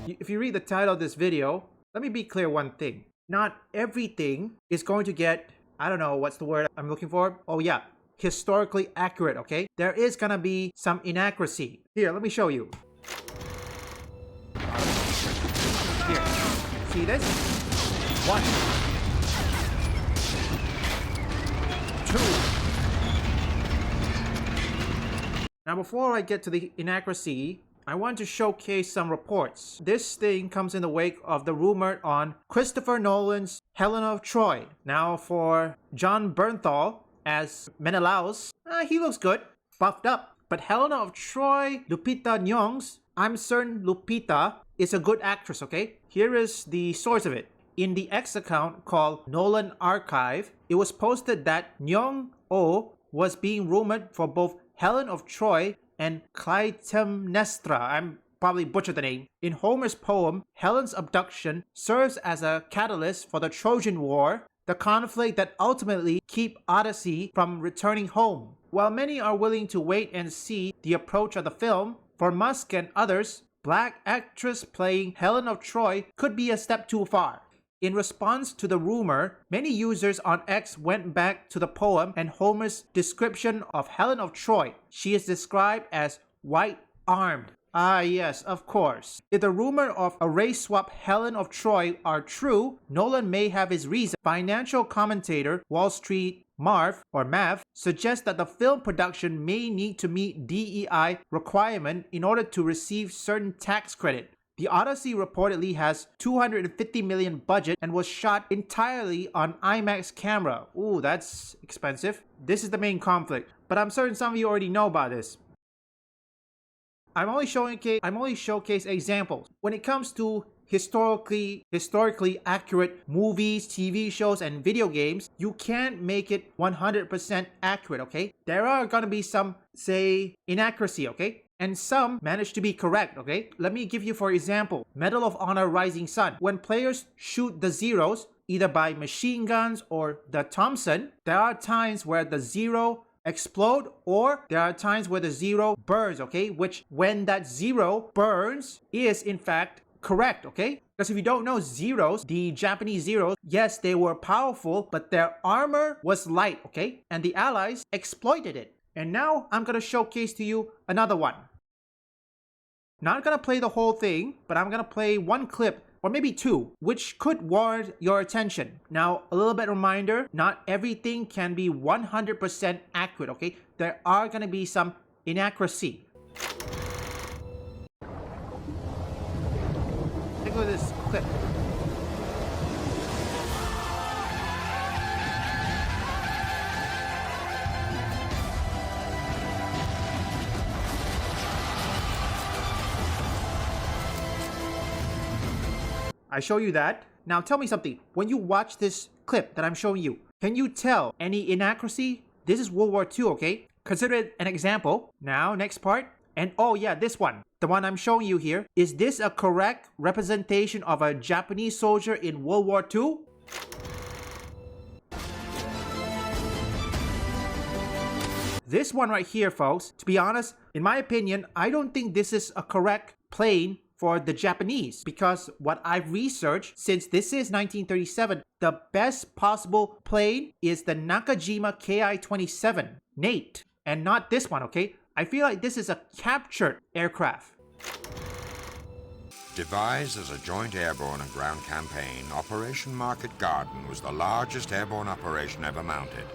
If you read the title of this video, let me be clear one thing. Not everything is going to get, I don't know, what's the word I'm looking for? Oh yeah, historically accurate, okay? There is gonna be some inaccuracy. Here, let me show you. Here, see this? 1, 2. Now before I get to the inaccuracy, I want to showcase some reports. This thing comes in the wake of the rumor on Christopher Nolan's Helena of Troy. Now for John Bernthal as Menelaus, he looks good, buffed up. But Helena of Troy, Lupita Nyong's, I'm certain Lupita is a good actress, okay? Here is the source of it. In the X account called Nolan Archive, it was posted that Nyong-oh was being rumored for both Helen of Troy and Clytemnestra, I'm probably butchered the name. In Homer's poem, Helen's abduction serves as a catalyst for the Trojan War, the conflict that ultimately keep Odyssey from returning home. While many are willing to wait and see the approach of the film, for Musk and others, black actress playing Helen of Troy could be a step too far. In response to the rumor, many users on X went back to the poem and Homer's description of Helen of Troy. She is described as white-armed. Ah yes, of course. If the rumor of a race swap Helen of Troy are true, Nolan may have his reason. Financial commentator Wall Street Marv suggests that the film production may need to meet DEI requirement in order to receive certain tax credit. The Odyssey reportedly has $250 million budget and was shot entirely on IMAX camera. Ooh, that's expensive. This is the main conflict, but I'm certain some of you already know about this. I'm only showcase examples. When it comes to historically accurate movies, TV shows, and video games, you can't make it 100% accurate, okay? There are gonna be some, say, inaccuracy, okay? And some manage to be correct, okay? Let me give you, for example, Medal of Honor Rising Sun. When players shoot the zeros, either by machine guns or the Thompson, there are times where the zero explode, or there are times where the zero burns, okay? Which, when that zero burns, is in fact correct, okay? Because if you don't know zeros, the Japanese zeros, yes, they were powerful, but their armor was light, okay? And the Allies exploited it. And now I'm gonna showcase to you another one. Not gonna play the whole thing, but I'm gonna play one clip, or maybe two, which could warrant your attention. Now, a little bit reminder, not everything can be 100% accurate, okay? There are gonna be some inaccuracy. Take a look at this clip. I show you that. Now tell me something. When you watch this clip that I'm showing you, can you tell any inaccuracy? This is World War II, okay? Consider it an example. Now, next part. And oh yeah, this one. The one I'm showing you here. Is this a correct representation of a Japanese soldier in World War II? This one right here, folks, to be honest, in my opinion, I don't think this is a correct plane for the Japanese, because what I've researched, since this is 1937, the best possible plane is the Nakajima Ki-27 Nate, and not this one, okay? I feel like this is a captured aircraft. Devised as a joint airborne and ground campaign, Operation Market Garden was the largest airborne operation ever mounted.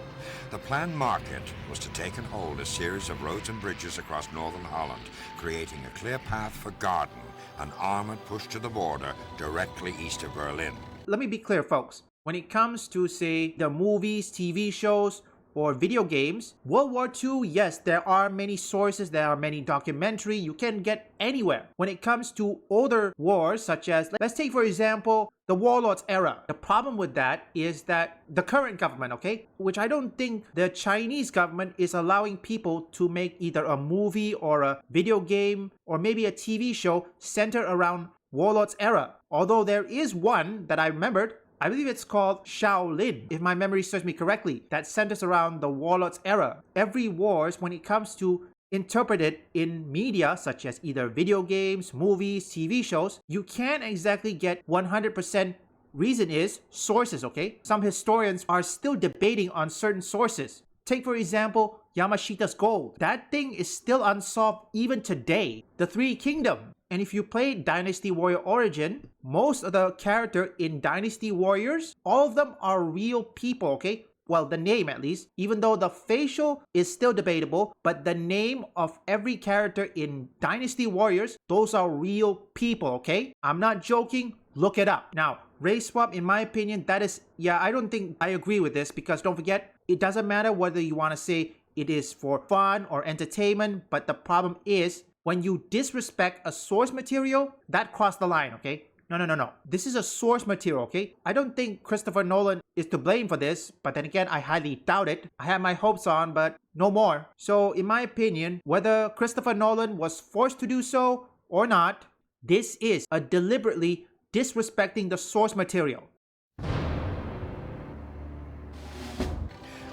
The planned market was to take and hold a series of roads and bridges across northern Holland, creating a clear path for Garden, an armored push to the border directly east of Berlin. Let me be clear, folks. When it comes to, say, the movies, TV shows, or video games, World War II, yes, there are many sources, there are many documentaries you can get anywhere. When it comes to older wars, such as, let's take for example, the Warlords era. The problem with that is that the current government, okay, which I don't think the Chinese government is allowing people to make either a movie or a video game or maybe a TV show centered around Warlords era. Although there is one that I remembered, I believe it's called Shaolin, if my memory serves me correctly, that centers around the Warlords era. Every wars, when it comes to interpreted in media such as either video games, movies, TV shows, you can't exactly get 100%. Reason is sources, okay? Some historians are still debating on certain sources. Take for example, Yamashita's gold. That thing is still unsolved even today. The Three Kingdom. And if you play Dynasty Warrior Origin, most of the character in Dynasty Warriors, all of them are real people, okay? Well, the name at least, even though the facial is still debatable, but the name of every character in Dynasty Warriors, those are real people, okay? I'm not joking, look it up. Now, race swap, in my opinion, that is, I don't think I agree with this because don't forget, it doesn't matter whether you want to say it is for fun or entertainment, but the problem is when you disrespect a source material, that crossed the line, okay? No. This is a source material, okay? I don't think Christopher Nolan is to blame for this, but then again, I highly doubt it. I had my hopes on, but no more. So, in my opinion, whether Christopher Nolan was forced to do so or not, this is a deliberately disrespecting the source material.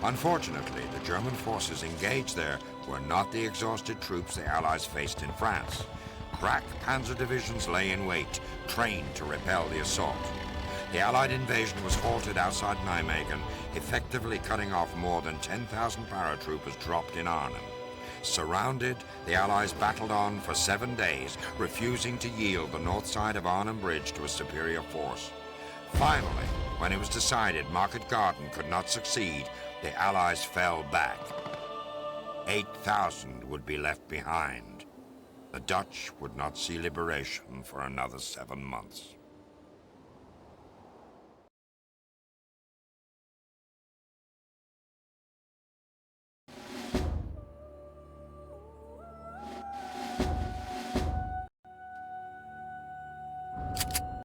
Unfortunately, the German forces engaged there were not the exhausted troops the Allies faced in France. Crack panzer divisions lay in wait, trained to repel the assault. The Allied invasion was halted outside Nijmegen, effectively cutting off more than 10,000 paratroopers dropped in Arnhem. Surrounded, the Allies battled on for 7 days, refusing to yield the north side of Arnhem Bridge to a superior force. Finally, when it was decided Market Garden could not succeed, the Allies fell back. 8,000 would be left behind. The Dutch would not see liberation for another 7 months.